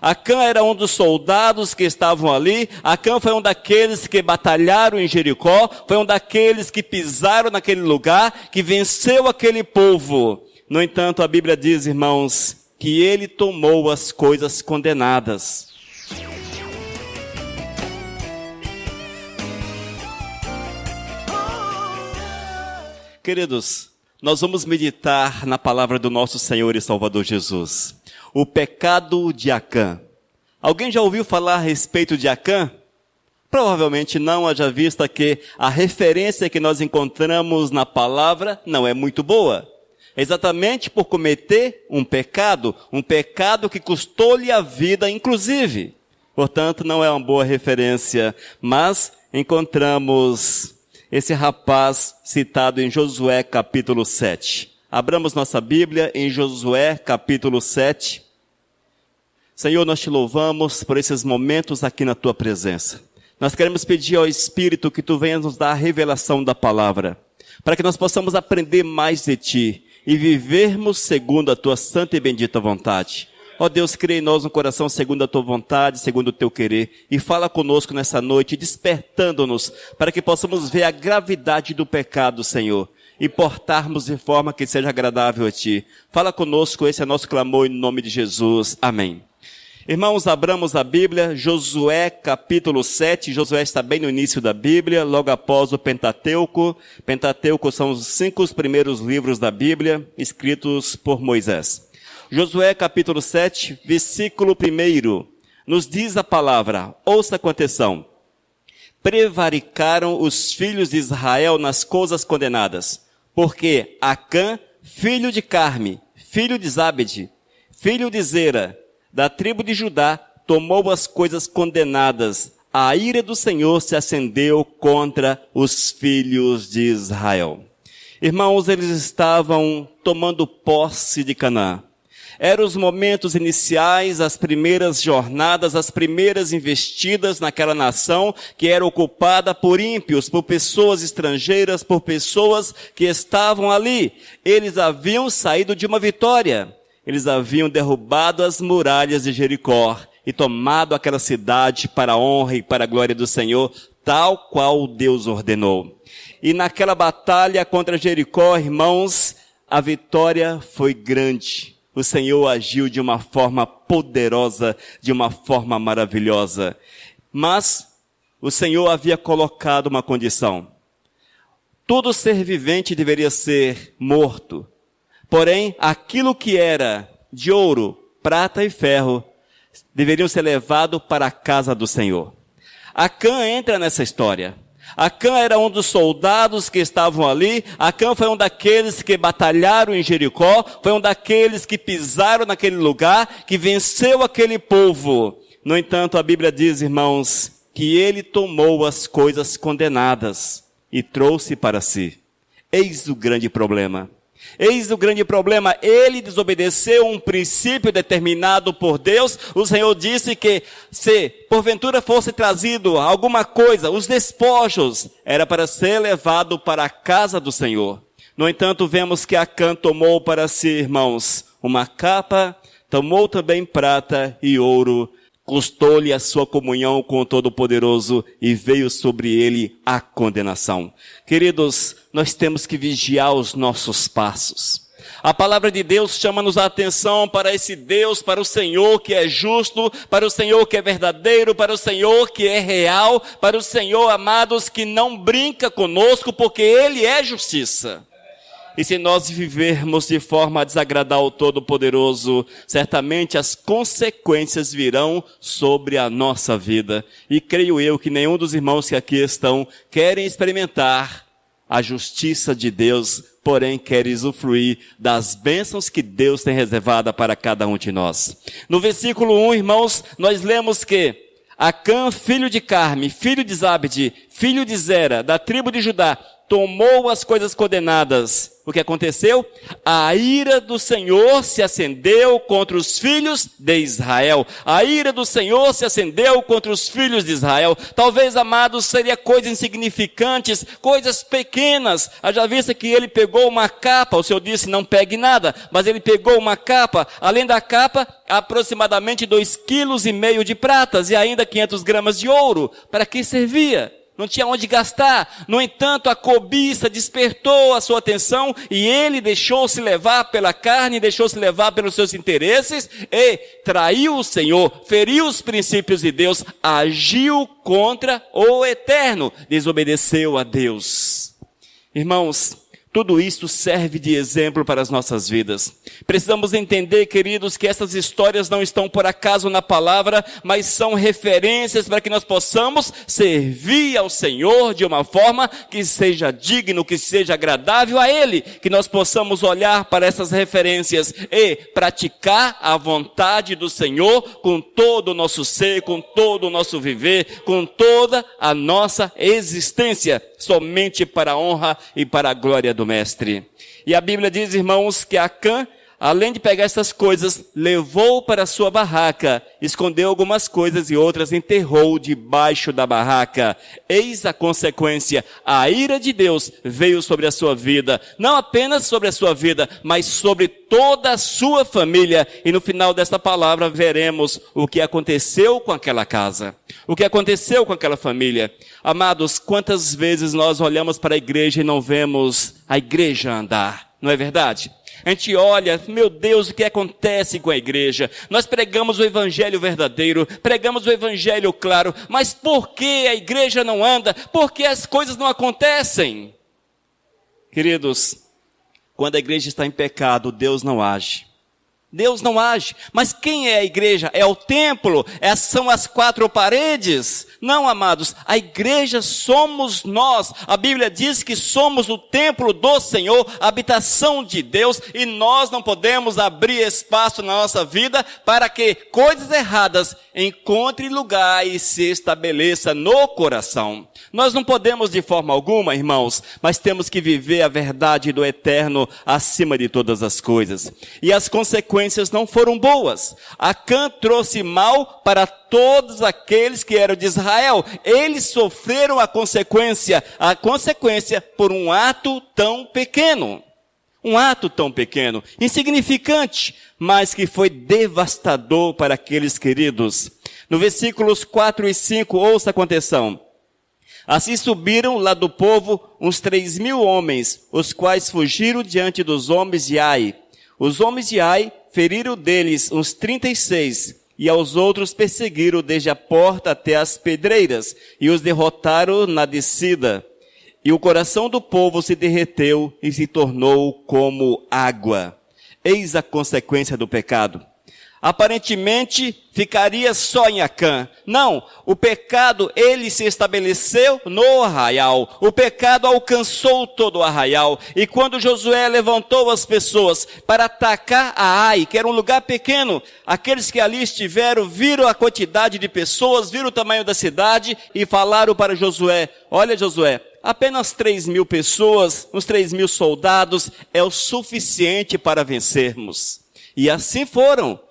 Acã era um dos soldados que estavam ali. Acã foi um daqueles que batalharam em Jericó. Foi um daqueles que pisaram naquele lugar, que venceu aquele povo. No entanto, a Bíblia diz, irmãos, que ele tomou as coisas condenadas. Queridos, nós vamos meditar na palavra do nosso Senhor e Salvador Jesus. O pecado de Acã. Alguém já ouviu falar a respeito de Acã? Provavelmente não, haja vista que a referência que nós encontramos na palavra não é muito boa. Exatamente por cometer um pecado que custou-lhe a vida, inclusive. Portanto, não é uma boa referência, mas encontramos esse rapaz citado em Josué capítulo 7. Abramos nossa Bíblia em Josué capítulo 7. Senhor, nós te louvamos por esses momentos aqui na tua presença. Nós queremos pedir ao Espírito que tu venhas nos dar a revelação da palavra, para que nós possamos aprender mais de ti e vivermos segundo a tua santa e bendita vontade. Ó Deus, cria em nós um coração segundo a tua vontade, segundo o teu querer, e fala conosco nessa noite, despertando-nos, para que possamos ver a gravidade do pecado, Senhor, e portarmos de forma que seja agradável a ti. Fala conosco, esse é nosso clamor em nome de Jesus. Amém. Irmãos, abramos a Bíblia, Josué capítulo 7, Josué está bem no início da Bíblia, logo após o Pentateuco. Pentateuco são os 5 primeiros livros da Bíblia, escritos por Moisés. Josué capítulo 7, versículo 1, nos diz a palavra, ouça com atenção. Prevaricaram os filhos de Israel nas coisas condenadas, porque Acã, filho de Carme, filho de Zabde, filho de Zera, da tribo de Judá, tomou as coisas condenadas. A ira do Senhor se acendeu contra os filhos de Israel. Irmãos, eles estavam tomando posse de Canaã. Eram os momentos iniciais, as primeiras jornadas, as primeiras investidas naquela nação que era ocupada por ímpios, por pessoas estrangeiras, por pessoas que estavam ali. Eles haviam saído de uma vitória. Eles haviam derrubado as muralhas de Jericó e tomado aquela cidade para a honra e para a glória do Senhor, tal qual Deus ordenou. E naquela batalha contra Jericó, irmãos, a vitória foi grande. O Senhor agiu de uma forma poderosa, de uma forma maravilhosa. Mas o Senhor havia colocado uma condição. Todo ser vivente deveria ser morto. Porém, aquilo que era de ouro, prata e ferro, deveriam ser levados para a casa do Senhor. Acã entra nessa história. Acã era um dos soldados que estavam ali. Acã foi um daqueles que batalharam em Jericó. Foi um daqueles que pisaram naquele lugar, que venceu aquele povo. No entanto, a Bíblia diz, irmãos, que ele tomou as coisas condenadas e trouxe para si. Eis o grande problema. Eis o grande problema, ele desobedeceu um princípio determinado por Deus. O Senhor disse que se porventura fosse trazido alguma coisa, os despojos, era para ser levado para a casa do Senhor. No entanto, vemos que Acã tomou para si, irmãos, uma capa, tomou também prata e ouro, custou-lhe a sua comunhão com o Todo-Poderoso e veio sobre ele a condenação. Queridos, nós temos que vigiar os nossos passos. A palavra de Deus chama-nos a atenção para esse Deus, para o Senhor que é justo, para o Senhor que é verdadeiro, para o Senhor que é real, para o Senhor, amados, que não brinca conosco porque Ele é justiça. E se nós vivermos de forma a desagradar ao Todo-Poderoso, certamente as consequências virão sobre a nossa vida. E creio eu que nenhum dos irmãos que aqui estão querem experimentar a justiça de Deus, porém querem usufruir das bênçãos que Deus tem reservada para cada um de nós. No versículo 1, irmãos, nós lemos que Acã, filho de Carme, filho de Zabde, filho de Zera, da tribo de Judá, tomou as coisas condenadas. O que aconteceu? A ira do Senhor se acendeu contra os filhos de Israel. A ira do Senhor se acendeu contra os filhos de Israel. Talvez, amados, seria coisas insignificantes, coisas pequenas. Haja vista que ele pegou uma capa, o Senhor disse, não pegue nada, mas ele pegou uma capa, além da capa, aproximadamente 2,5 kg de pratas e ainda 500 gramas de ouro. Para que servia? Não tinha onde gastar. No entanto, a cobiça despertou a sua atenção e ele deixou-se levar pela carne, deixou-se levar pelos seus interesses e traiu o Senhor, feriu os princípios de Deus, agiu contra o Eterno, desobedeceu a Deus. Irmãos, tudo isso serve de exemplo para as nossas vidas. Precisamos entender, queridos, que essas histórias não estão por acaso na palavra, mas são referências para que nós possamos servir ao Senhor de uma forma que seja digno, que seja agradável a Ele, que nós possamos olhar para essas referências e praticar a vontade do Senhor com todo o nosso ser, com todo o nosso viver, com toda a nossa existência, somente para a honra e para a glória do Mestre. E a Bíblia diz, irmãos, que Acã, além de pegar essas coisas, levou para a sua barraca, escondeu algumas coisas e outras enterrou debaixo da barraca. Eis a consequência, a ira de Deus veio sobre a sua vida, não apenas sobre a sua vida, mas sobre toda a sua família. E no final desta palavra veremos o que aconteceu com aquela casa, o que aconteceu com aquela família. Amados, quantas vezes nós olhamos para a igreja e não vemos a igreja andar, não é verdade? A gente olha, meu Deus, o que acontece com a igreja? Nós pregamos o evangelho verdadeiro, pregamos o evangelho claro, mas por que a igreja não anda? Por que as coisas não acontecem? Queridos, quando a igreja está em pecado, Deus não age. Deus não age. Mas quem é a igreja? É o templo? São as 4 paredes? Não, amados. A igreja somos nós. A Bíblia diz que somos o templo do Senhor, a habitação de Deus, e nós não podemos abrir espaço na nossa vida para que coisas erradas encontrem lugar e se estabeleça no coração. Nós não podemos de forma alguma, irmãos, mas temos que viver a verdade do eterno acima de todas as coisas. E as consequências não foram boas. Acã trouxe mal para todos aqueles que eram de Israel. Eles sofreram a consequência por um ato tão pequeno. Um ato tão pequeno, insignificante, mas que foi devastador para aqueles queridos. No versículos 4 e 5, ouça a contenção. Assim subiram lá do povo uns 3.000 homens, os quais fugiram diante dos homens de Ai. Os homens de Ai feriram deles uns 36, e aos outros perseguiram desde a porta até as pedreiras, e os derrotaram na descida. E o coração do povo se derreteu e se tornou como água. Eis a consequência do pecado. Aparentemente, ficaria só em Acã. Não, o pecado, ele se estabeleceu no arraial. O pecado alcançou todo o arraial. E quando Josué levantou as pessoas para atacar a Ai, que era um lugar pequeno, aqueles que ali estiveram viram a quantidade de pessoas, viram o tamanho da cidade e falaram para Josué, olha Josué, apenas 3.000 pessoas, uns 3.000 soldados é o suficiente para vencermos. E assim foram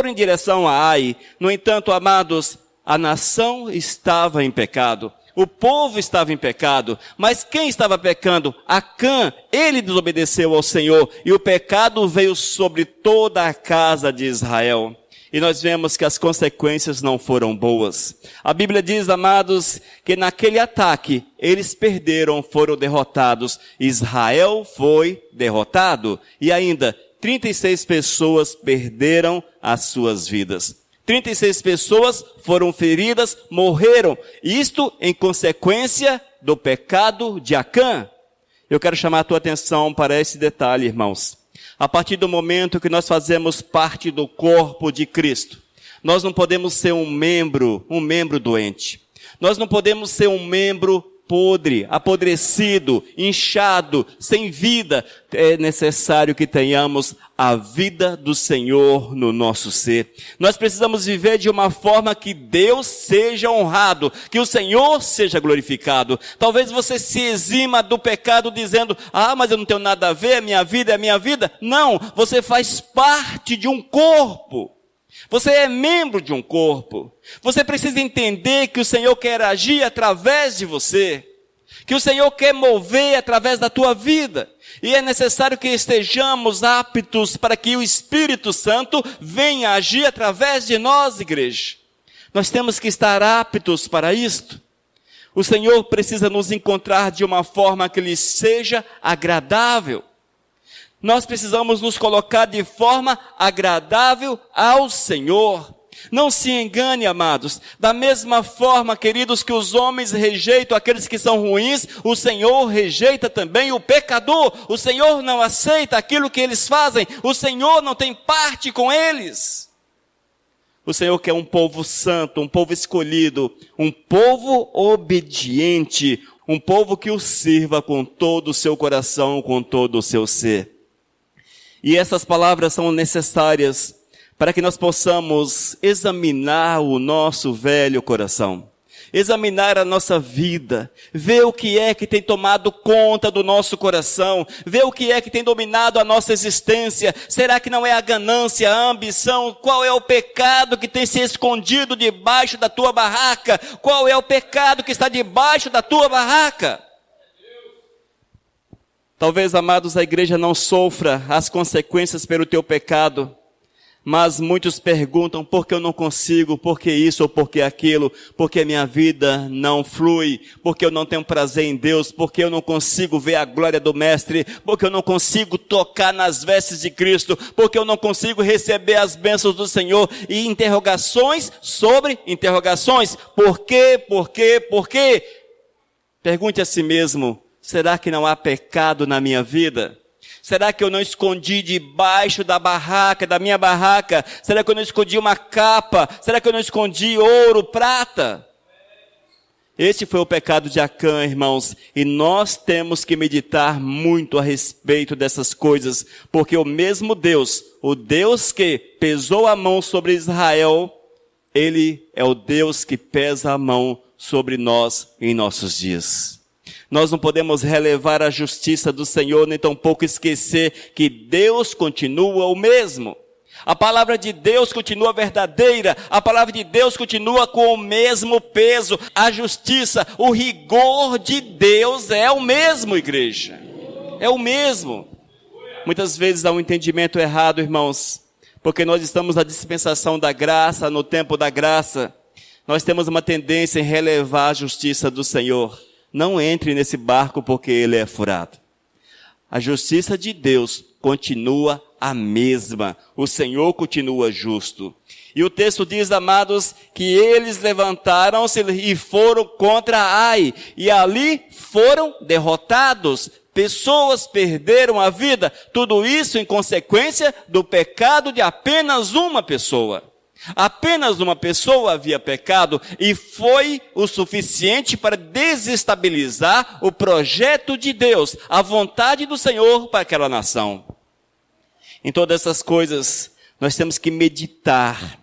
em direção a Ai. No entanto, amados, a nação estava em pecado. O povo estava em pecado. Mas quem estava pecando? Acã, ele desobedeceu ao Senhor. E o pecado veio sobre toda a casa de Israel. E nós vemos que as consequências não foram boas. A Bíblia diz, amados, que naquele ataque, eles perderam, foram derrotados. Israel foi derrotado. E ainda, 36 pessoas perderam as suas vidas. 36 pessoas foram feridas, morreram. Isto em consequência do pecado de Acã. Eu quero chamar a tua atenção para esse detalhe, irmãos. A partir do momento que nós fazemos parte do corpo de Cristo, nós não podemos ser um membro doente. Nós não podemos ser um membro podre, apodrecido, inchado, sem vida, é necessário que tenhamos a vida do Senhor no nosso ser. Nós precisamos viver de uma forma que Deus seja honrado, que o Senhor seja glorificado. Talvez você se exima do pecado dizendo, mas eu não tenho nada a ver, a minha vida é a minha vida. Não, você faz parte de um corpo. Você é membro de um corpo. Você precisa entender que o Senhor quer agir através de você, que o Senhor quer mover através da tua vida. E é necessário que estejamos aptos para que o Espírito Santo venha agir através de nós, igreja. Nós temos que estar aptos para isto. O Senhor precisa nos encontrar de uma forma que lhe seja agradável. Nós precisamos nos colocar de forma agradável ao Senhor. Não se engane, amados. Da mesma forma, queridos, que os homens rejeitam aqueles que são ruins, o Senhor rejeita também o pecador. O Senhor não aceita aquilo que eles fazem. O Senhor não tem parte com eles. O Senhor quer um povo santo, um povo escolhido, um povo obediente, um povo que o sirva com todo o seu coração, com todo o seu ser. E essas palavras são necessárias para que nós possamos examinar o nosso velho coração, examinar a nossa vida, ver o que é que tem tomado conta do nosso coração, ver o que é que tem dominado a nossa existência. Será que não é a ganância, a ambição? Qual é o pecado que tem se escondido debaixo da tua barraca? Qual é o pecado que está debaixo da tua barraca? Talvez, amados, a igreja não sofra as consequências pelo teu pecado, mas muitos perguntam, por que eu não consigo, por que isso ou por que aquilo, por que a minha vida não flui, por que eu não tenho prazer em Deus, por que eu não consigo ver a glória do Mestre, por que eu não consigo tocar nas vestes de Cristo, por que eu não consigo receber as bênçãos do Senhor, e interrogações sobre interrogações, por quê? Pergunte a si mesmo, será que não há pecado na minha vida? Será que eu não escondi debaixo da barraca, da minha barraca? Será que eu não escondi uma capa? Será que eu não escondi ouro, prata? Este foi o pecado de Acã, irmãos, e nós temos que meditar muito a respeito dessas coisas, porque o mesmo Deus, o Deus que pesou a mão sobre Israel, Ele é o Deus que pesa a mão sobre nós em nossos dias. Nós não podemos relevar a justiça do Senhor, nem tampouco esquecer que Deus continua o mesmo. A palavra de Deus continua verdadeira, a palavra de Deus continua com o mesmo peso. A justiça, o rigor de Deus é o mesmo, igreja. É o mesmo. Muitas vezes há um entendimento errado, irmãos, porque nós estamos na dispensação da graça, no tempo da graça. Nós temos uma tendência em relevar a justiça do Senhor. Não entre nesse barco porque ele é furado. A justiça de Deus continua a mesma. O Senhor continua justo. E o texto diz, amados, que eles levantaram-se e foram contra Ai. E ali foram derrotados. Pessoas perderam a vida. Tudo isso em consequência do pecado de apenas uma pessoa. Apenas uma pessoa havia pecado e foi o suficiente para desestabilizar o projeto de Deus, a vontade do Senhor para aquela nação. Em todas essas coisas, nós temos que meditar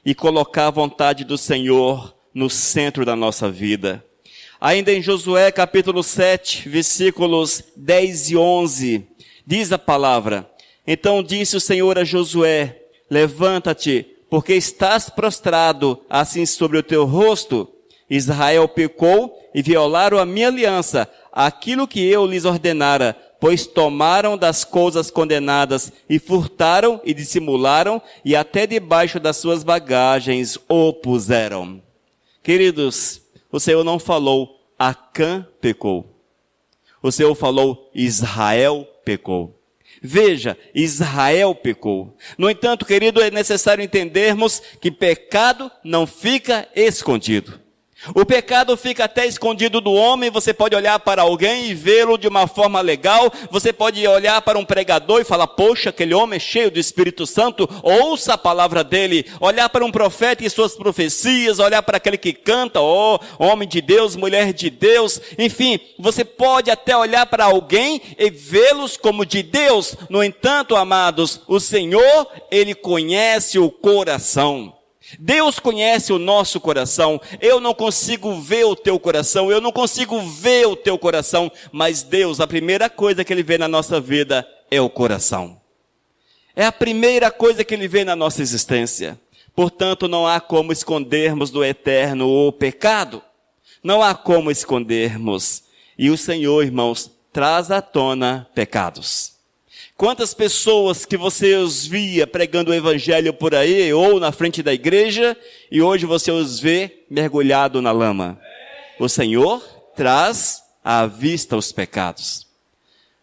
e colocar a vontade do Senhor no centro da nossa vida. Ainda em Josué capítulo 7, versículos 10 e 11, diz a palavra: Então disse o Senhor a Josué, levanta-te, porque estás prostrado assim sobre o teu rosto. Israel pecou e violaram a minha aliança, aquilo que eu lhes ordenara, pois tomaram das coisas condenadas e furtaram e dissimularam e até debaixo das suas bagagens o puseram. Queridos, o Senhor não falou Acã pecou. O Senhor falou Israel pecou. Veja, Israel pecou. No entanto, querido, é necessário entendermos que pecado não fica escondido. O pecado fica até escondido do homem, você pode olhar para alguém e vê-lo de uma forma legal, você pode olhar para um pregador e falar, poxa, aquele homem é cheio do Espírito Santo, ouça a palavra dele, olhar para um profeta e suas profecias, olhar para aquele que canta, homem de Deus, mulher de Deus, enfim, você pode até olhar para alguém e vê-los como de Deus. No entanto, amados, o Senhor, Ele conhece o coração. Deus conhece o nosso coração. Eu não consigo ver o teu coração, eu não consigo ver o teu coração, mas Deus, a primeira coisa que Ele vê na nossa vida é o coração. É a primeira coisa que Ele vê na nossa existência. Portanto, não há como escondermos do eterno o pecado. Não há como escondermos. E o Senhor, irmãos, traz à tona pecados. Quantas pessoas que você os via pregando o evangelho por aí, ou na frente da igreja, e hoje você os vê mergulhado na lama. O Senhor traz à vista os pecados.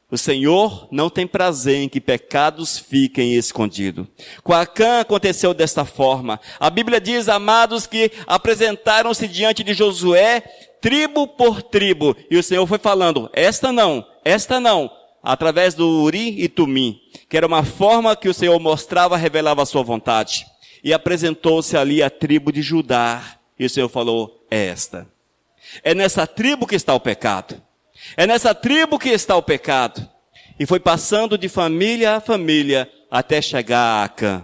O Senhor não tem prazer em que pecados fiquem escondidos. Com Acã aconteceu desta forma. A Bíblia diz, amados, que apresentaram-se diante de Josué, tribo por tribo. E o Senhor foi falando, esta não, através do Urim e Tumim, que era uma forma que o Senhor mostrava, revelava a sua vontade. E apresentou-se ali a tribo de Judá. E o Senhor falou, é esta. É nessa tribo que está o pecado. É nessa tribo que está o pecado. E foi passando de família a família até chegar a Acã.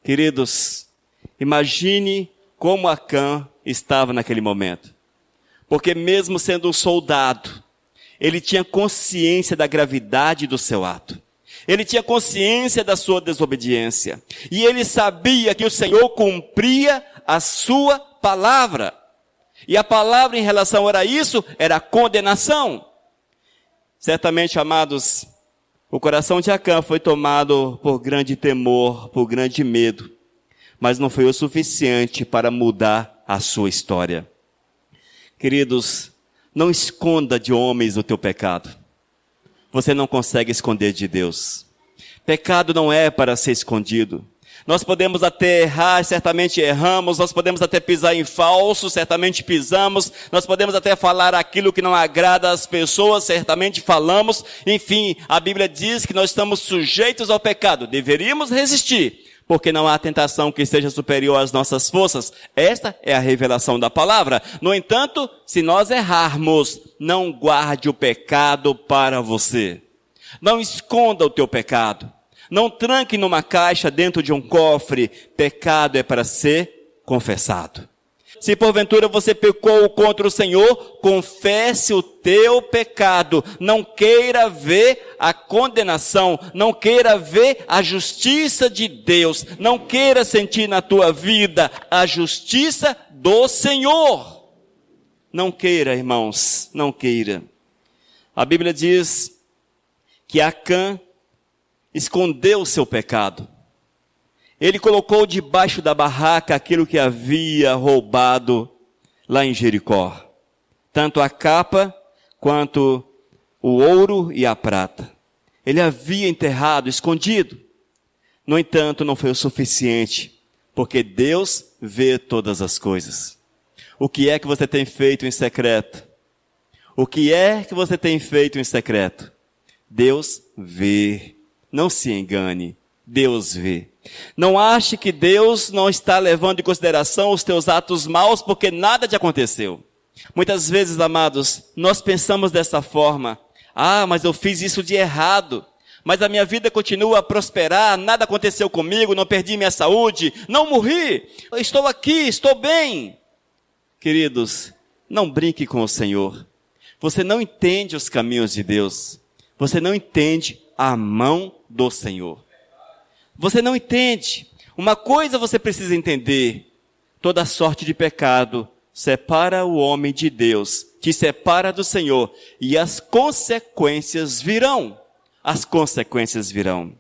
Queridos, imagine como Acã estava naquele momento. Porque mesmo sendo um soldado, ele tinha consciência da gravidade do seu ato. Ele tinha consciência da sua desobediência. E ele sabia que o Senhor cumpria a sua palavra. E a palavra em relação a isso era a condenação. Certamente, amados, o coração de Acã foi tomado por grande temor, por grande medo. Mas não foi o suficiente para mudar a sua história. Queridos, não esconda de homens o teu pecado. Você não consegue esconder de Deus. Pecado não é para ser escondido. Nós podemos até errar, certamente erramos. Nós podemos até pisar em falso, certamente pisamos. Nós podemos até falar aquilo que não agrada às pessoas, certamente falamos. Enfim, a Bíblia diz que nós estamos sujeitos ao pecado. Deveríamos resistir, porque não há tentação que seja superior às nossas forças. Esta é a revelação da palavra. No entanto, se nós errarmos, não guarde o pecado para você. Não esconda o teu pecado. Não tranque numa caixa dentro de um cofre. Pecado é para ser confessado. Se porventura você pecou contra o Senhor, confesse o teu pecado. Não queira ver a condenação, não queira ver a justiça de Deus, não queira sentir na tua vida a justiça do Senhor. Não queira, irmãos, não queira. A Bíblia diz que Acã escondeu o seu pecado. Ele colocou debaixo da barraca aquilo que havia roubado lá em Jericó. Tanto a capa quanto o ouro e a prata. Ele havia enterrado, escondido. No entanto, não foi o suficiente, porque Deus vê todas as coisas. O que é que você tem feito em secreto? O que é que você tem feito em secreto? Deus vê. Não se engane. Deus vê. Não ache que Deus não está levando em consideração os teus atos maus, porque nada te aconteceu. Muitas vezes, amados, nós pensamos dessa forma. Mas eu fiz isso de errado. Mas a minha vida continua a prosperar, nada aconteceu comigo, não perdi minha saúde, não morri, eu estou aqui, estou bem. Queridos, não brinque com o Senhor. Você não entende os caminhos de Deus. Você não entende a mão do Senhor. Você não entende. Uma coisa você precisa entender. Toda sorte de pecado separa o homem de Deus, te separa do Senhor, e as consequências virão. As consequências virão.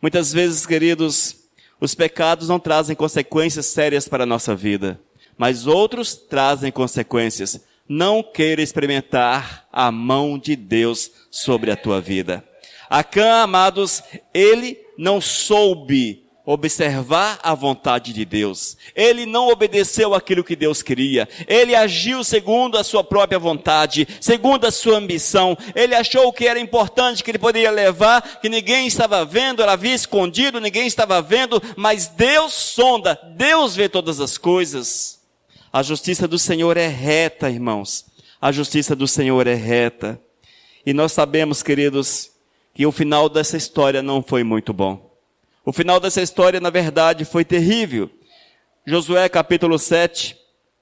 Muitas vezes, queridos, os pecados não trazem consequências sérias para a nossa vida, mas outros trazem consequências. Não queira experimentar a mão de Deus sobre a tua vida. Acã, amados, ele não soube observar a vontade de Deus. Ele não obedeceu aquilo que Deus queria. Ele agiu segundo a sua própria vontade, segundo a sua ambição. Ele achou que era importante, que ele poderia levar, que ninguém estava vendo, ela havia escondido, ninguém estava vendo, mas Deus sonda, Deus vê todas as coisas. A justiça do Senhor é reta, irmãos. A justiça do Senhor é reta. E nós sabemos, queridos, que o final dessa história não foi muito bom. O final dessa história, na verdade, foi terrível. Josué capítulo 7,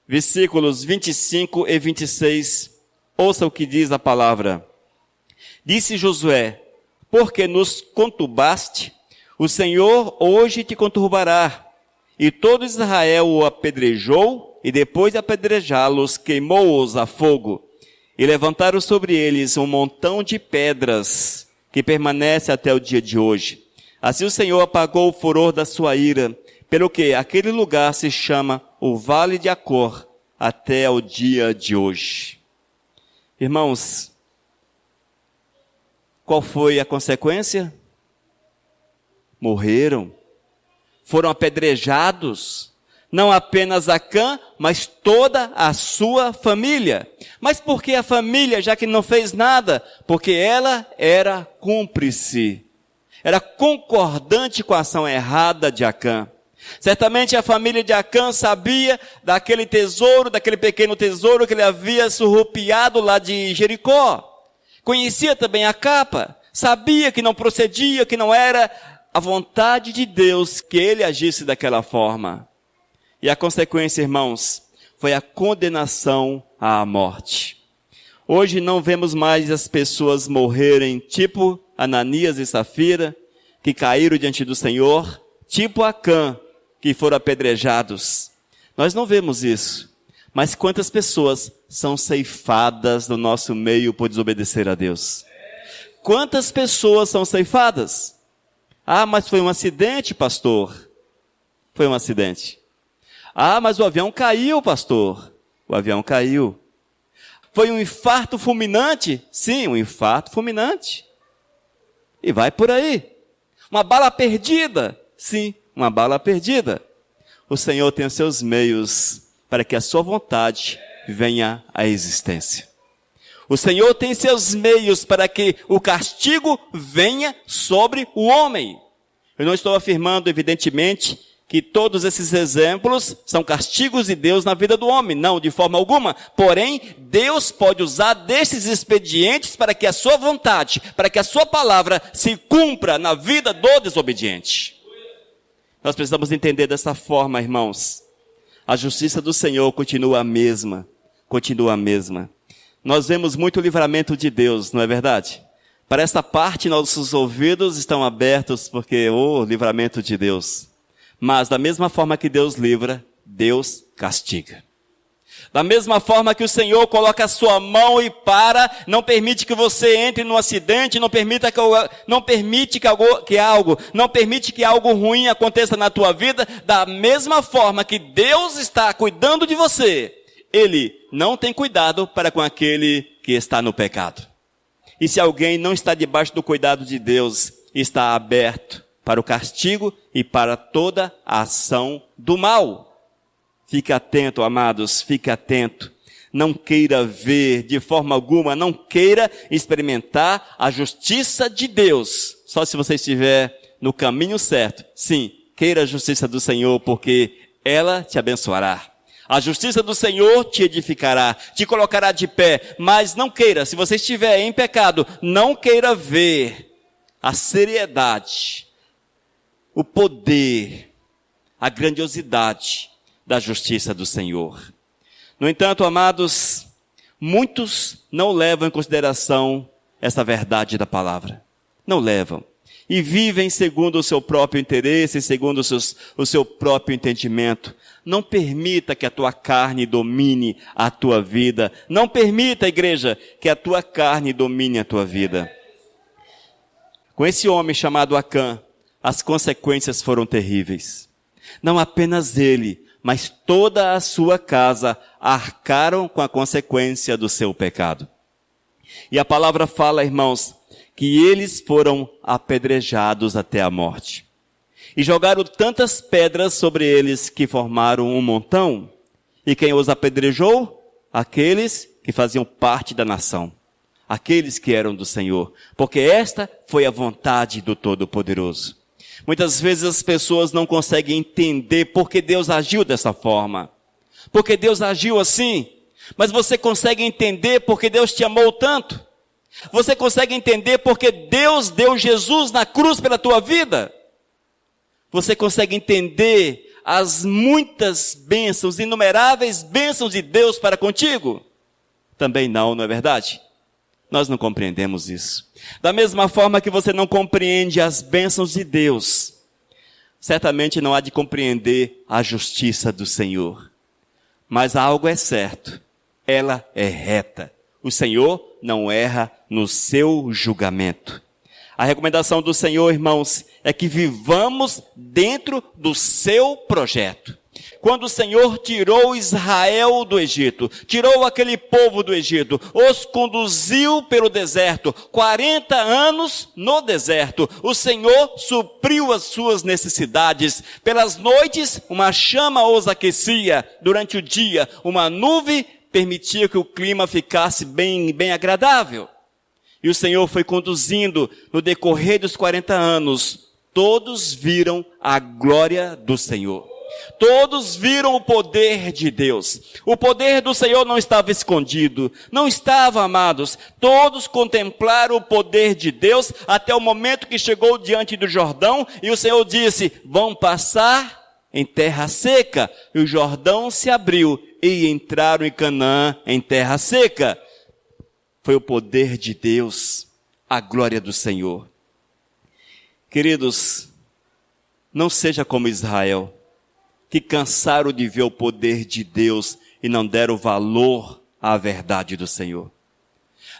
versículos 25 e 26. Ouça o que diz a palavra. Disse Josué: porque nos conturbaste, o Senhor hoje te conturbará. E todo Israel o apedrejou, e depois de apedrejá-los, queimou-os a fogo. E levantaram sobre eles um montão de pedras, que permanece até o dia de hoje. Assim o Senhor apagou o furor da sua ira, pelo que aquele lugar se chama o Vale de Acor, até o dia de hoje. Irmãos, qual foi a consequência? Morreram, foram apedrejados, não apenas Acã, mas toda a sua família. Mas por que a família, já que não fez nada? Porque ela era cúmplice. Era concordante com a ação errada de Acã. Certamente a família de Acã sabia daquele tesouro, daquele pequeno tesouro que ele havia surrupiado lá de Jericó. Conhecia também a capa, sabia que não procedia, que não era a vontade de Deus que ele agisse daquela forma. E a consequência, irmãos, foi a condenação à morte. Hoje não vemos mais as pessoas morrerem tipo Ananias e Safira, que caíram diante do Senhor, tipo Acã, que foram apedrejados. Nós não vemos isso. Mas quantas pessoas são ceifadas no nosso meio por desobedecer a Deus? Quantas pessoas são ceifadas? Ah, mas foi um acidente, pastor. Foi um acidente. Ah, mas o avião caiu, pastor. O avião caiu. Foi um infarto fulminante? Sim, um infarto fulminante. E vai por aí. Uma bala perdida? Sim, uma bala perdida. O Senhor tem os seus meios para que a sua vontade venha à existência. O Senhor tem seus meios para que o castigo venha sobre o homem. Eu não estou afirmando, evidentemente, que todos esses exemplos são castigos de Deus na vida do homem. Não, de forma alguma. Porém, Deus pode usar desses expedientes para que a sua vontade, para que a sua palavra se cumpra na vida do desobediente. Nós precisamos entender dessa forma, irmãos. A justiça do Senhor continua a mesma. Continua a mesma. Nós vemos muito livramento de Deus, não é verdade? Para essa parte, nossos ouvidos estão abertos porque, livramento de Deus. Mas da mesma forma que Deus livra, Deus castiga. Da mesma forma que o Senhor coloca a sua mão e não permite que você entre num acidente, não permite que algo ruim aconteça na tua vida, da mesma forma que Deus está cuidando de você, Ele não tem cuidado para com aquele que está no pecado. E se alguém não está debaixo do cuidado de Deus, está aberto para o castigo e para toda a ação do mal. Fique atento, amados, fique atento. Não queira ver de forma alguma, não queira experimentar a justiça de Deus. Só se você estiver no caminho certo. Sim, queira a justiça do Senhor, porque ela te abençoará. A justiça do Senhor te edificará, te colocará de pé. Mas não queira, se você estiver em pecado, não queira ver a seriedade, o poder, a grandiosidade da justiça do Senhor. No entanto, amados, muitos não levam em consideração essa verdade da palavra. Não levam. E vivem segundo o seu próprio interesse, segundo o seu próprio entendimento. Não permita que a tua carne domine a tua vida. Não permita, igreja, que a tua carne domine a tua vida. Com esse homem chamado Acã, as consequências foram terríveis. Não apenas ele, mas toda a sua casa arcaram com a consequência do seu pecado. E a palavra fala, irmãos, que eles foram apedrejados até a morte. E jogaram tantas pedras sobre eles que formaram um montão. E quem os apedrejou? Aqueles que faziam parte da nação. Aqueles que eram do Senhor. Porque esta foi a vontade do Todo-Poderoso. Muitas vezes as pessoas não conseguem entender por que Deus agiu dessa forma. Porque Deus agiu assim. Mas você consegue entender porque Deus te amou tanto? Você consegue entender porque Deus deu Jesus na cruz pela tua vida? Você consegue entender as muitas bênçãos, inumeráveis bênçãos de Deus para contigo? Também não, não é verdade? Nós não compreendemos isso. Da mesma forma que você não compreende as bênçãos de Deus, certamente não há de compreender a justiça do Senhor. Mas algo é certo, ela é reta. O Senhor não erra no seu julgamento. A recomendação do Senhor, irmãos, é que vivamos dentro do seu projeto. Quando o Senhor tirou Israel do Egito, tirou aquele povo do Egito, os conduziu pelo deserto, 40 anos no deserto, o Senhor supriu as suas necessidades. Pelas noites, uma chama os aquecia, durante o dia, uma nuvem permitia que o clima ficasse bem agradável. E o Senhor foi conduzindo no decorrer dos 40 anos, todos viram a glória do Senhor. Todos viram o poder de Deus. O poder do Senhor não estava escondido, não estava, amados. Todos contemplaram o poder de Deus até o momento que chegou diante do Jordão e o Senhor disse, vão passar em terra seca. E o Jordão se abriu e entraram em Canaã em terra seca. Foi o poder de Deus, a glória do Senhor. Queridos, não seja como Israel, que cansaram de ver o poder de Deus e não deram valor à verdade do Senhor.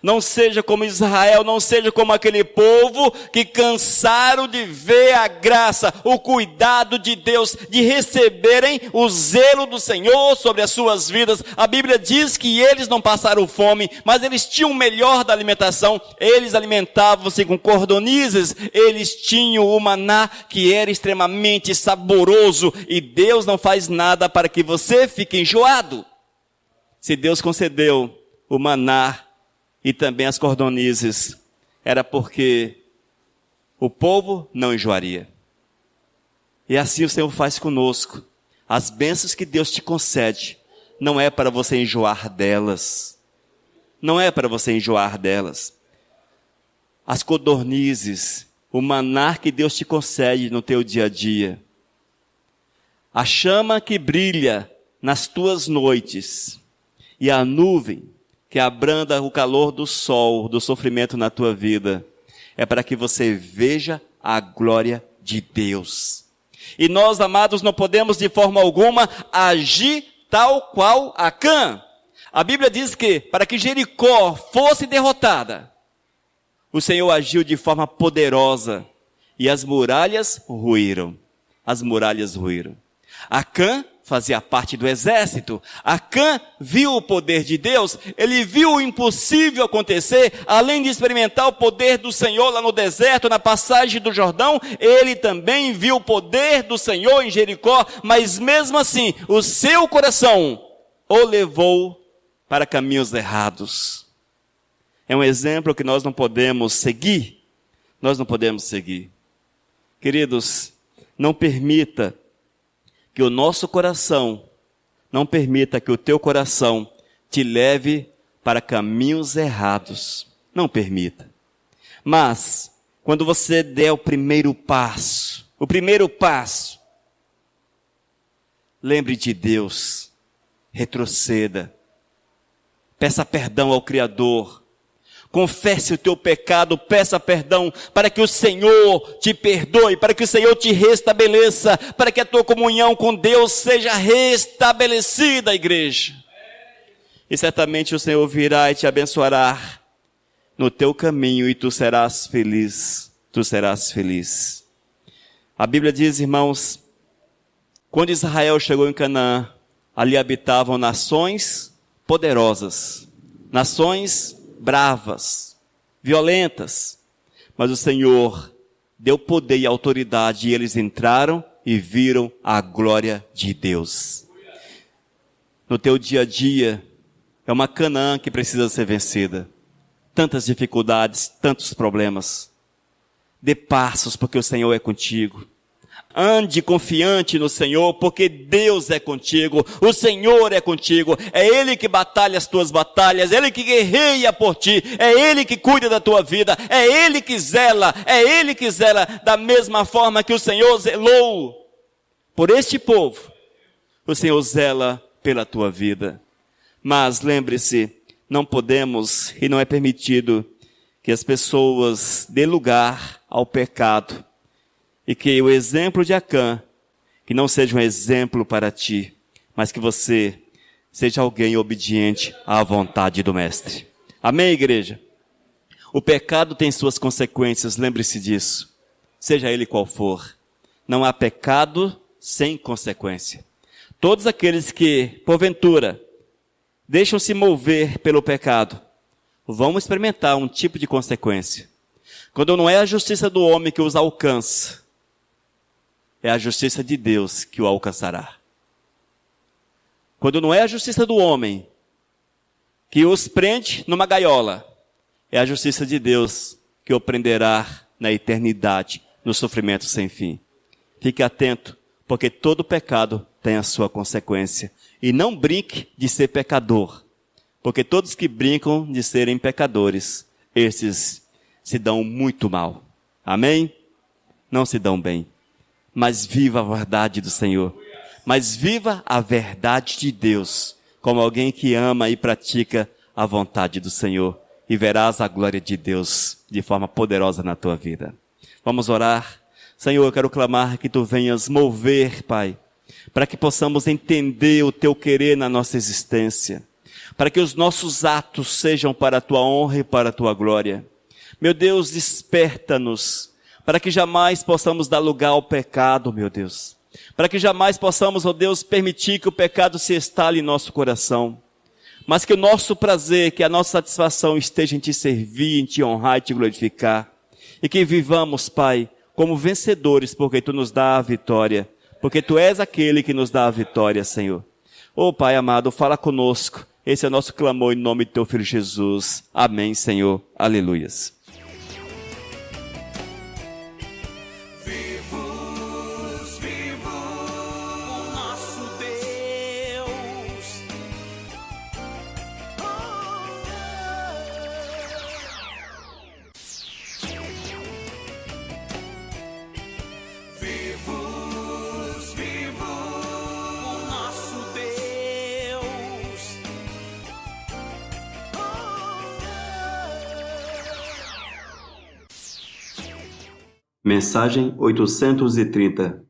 Não seja como Israel, não seja como aquele povo que cansaram de ver a graça, o cuidado de Deus, de receberem o zelo do Senhor sobre as suas vidas. A Bíblia diz que eles não passaram fome, mas eles tinham o melhor da alimentação. Eles alimentavam-se com cordonizes, eles tinham o maná que era extremamente saboroso. E Deus não faz nada para que você fique enjoado. Se Deus concedeu o maná e também as cordonizes, era porque o povo não enjoaria. E assim o Senhor faz conosco. As bênçãos que Deus te concede, não é para você enjoar delas. Não é para você enjoar delas. As codornizes, o maná que Deus te concede no teu dia a dia. A chama que brilha nas tuas noites. E a nuvem que abranda o calor do sol, do sofrimento na tua vida, é para que você veja a glória de Deus. E nós, amados, não podemos de forma alguma agir tal qual Acã. A Bíblia diz que, para que Jericó fosse derrotada, o Senhor agiu de forma poderosa, e as muralhas ruíram. As muralhas ruíram. Acã fazia parte do exército. Acã viu o poder de Deus, ele viu o impossível acontecer, além de experimentar o poder do Senhor lá no deserto, na passagem do Jordão, ele também viu o poder do Senhor em Jericó, mas mesmo assim, o seu coração o levou para caminhos errados. É um exemplo que nós não podemos seguir. Nós não podemos seguir. Queridos, não permita que o nosso coração, não permita que o teu coração te leve para caminhos errados. Não permita. Mas, quando você der o primeiro passo, lembre de Deus, retroceda, peça perdão ao Criador, confesse o teu pecado, peça perdão, para que o Senhor te perdoe, para que o Senhor te restabeleça, para que a tua comunhão com Deus seja restabelecida, igreja. E certamente o Senhor virá e te abençoará no teu caminho, e tu serás feliz, tu serás feliz. A Bíblia diz, irmãos, quando Israel chegou em Canaã, ali habitavam nações poderosas, nações bravas, violentas, mas o Senhor deu poder e autoridade, e eles entraram e viram a glória de Deus. No teu dia a dia, é uma Canaã que precisa ser vencida. Tantas dificuldades, tantos problemas. Dê passos, porque o Senhor é contigo. Ande confiante no Senhor, porque Deus é contigo, o Senhor é contigo, é Ele que batalha as tuas batalhas, é Ele que guerreia por ti, é Ele que cuida da tua vida, é Ele que zela da mesma forma que o Senhor zelou por este povo, o Senhor zela pela tua vida. Mas lembre-se, não podemos e não é permitido que as pessoas dêem lugar ao pecado. E que o exemplo de Acã, que não seja um exemplo para ti, mas que você seja alguém obediente à vontade do Mestre. Amém, igreja? O pecado tem suas consequências, lembre-se disso. Seja ele qual for. Não há pecado sem consequência. Todos aqueles que, porventura, deixam-se mover pelo pecado, vão experimentar um tipo de consequência. Quando não é a justiça do homem que os alcança, é a justiça de Deus que o alcançará. Quando não é a justiça do homem que os prende numa gaiola, é a justiça de Deus que o prenderá na eternidade, no sofrimento sem fim. Fique atento, porque todo pecado tem a sua consequência. E não brinque de ser pecador, porque todos que brincam de serem pecadores, esses se dão muito mal. Amém? Não se dão bem. Mas viva a verdade do Senhor. Mas viva a verdade de Deus, como alguém que ama e pratica a vontade do Senhor. E verás a glória de Deus de forma poderosa na tua vida. Vamos orar. Senhor, eu quero clamar que Tu venhas mover, Pai, para que possamos entender o Teu querer na nossa existência. Para que os nossos atos sejam para a Tua honra e para a Tua glória. Meu Deus, desperta-nos, para que jamais possamos dar lugar ao pecado, meu Deus. Para que jamais possamos, ó Deus, permitir que o pecado se instale em nosso coração. Mas que o nosso prazer, que a nossa satisfação esteja em Te servir, em Te honrar e Te glorificar. E que vivamos, Pai, como vencedores, porque Tu nos dá a vitória. Porque Tu és aquele que nos dá a vitória, Senhor. Ô Pai amado, fala conosco. Esse é o nosso clamor em nome de Teu Filho Jesus. Amém, Senhor. Aleluias. Mensagem 830